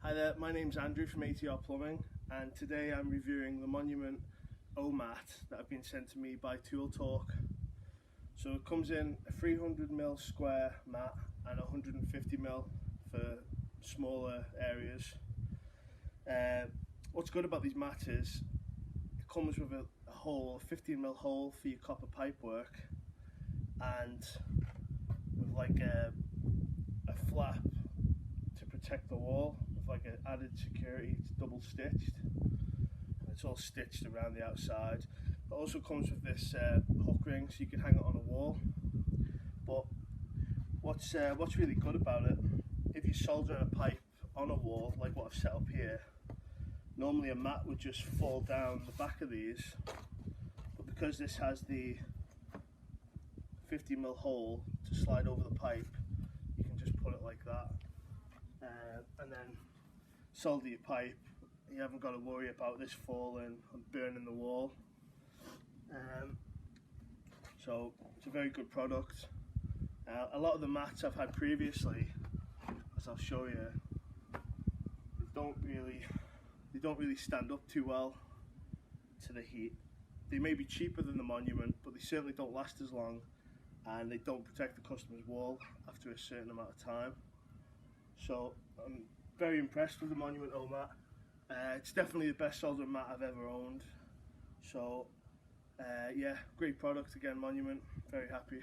Hi there, my name's Andrew from ATR Plumbing, and today I'm reviewing the Monument OMAT that have been sent to me by Tool Talk. So it comes in a 300mm square mat and 150mm for smaller areas. What's good about these mats is it comes with a 15mm hole for your copper pipe work, and with like a flap to protect the wall with like an added security. It's double stitched and it's all stitched around the outside. It also comes with this hook ring so you can hang it on a wall. But what's really good about it, if you're soldering a pipe on a wall like what I've set up here, normally a mat would just fall down the back of these, but because this has the 50mm hole to slide over the pipe, you can just put it like that and then solder your pipe. You haven't got to worry about this falling and burning the wall. So it's a very good product. A lot of the mats I've had previously, as I'll show you, they don't really stand up too well to the heat. They may be cheaper than the Monument, but they certainly don't last as long, and they don't protect the customer's wall after a certain amount of time. So I'm very impressed with the Monument OMAT. It's definitely the best soldering mat I've ever owned. So yeah, great product again, Monument. Very happy.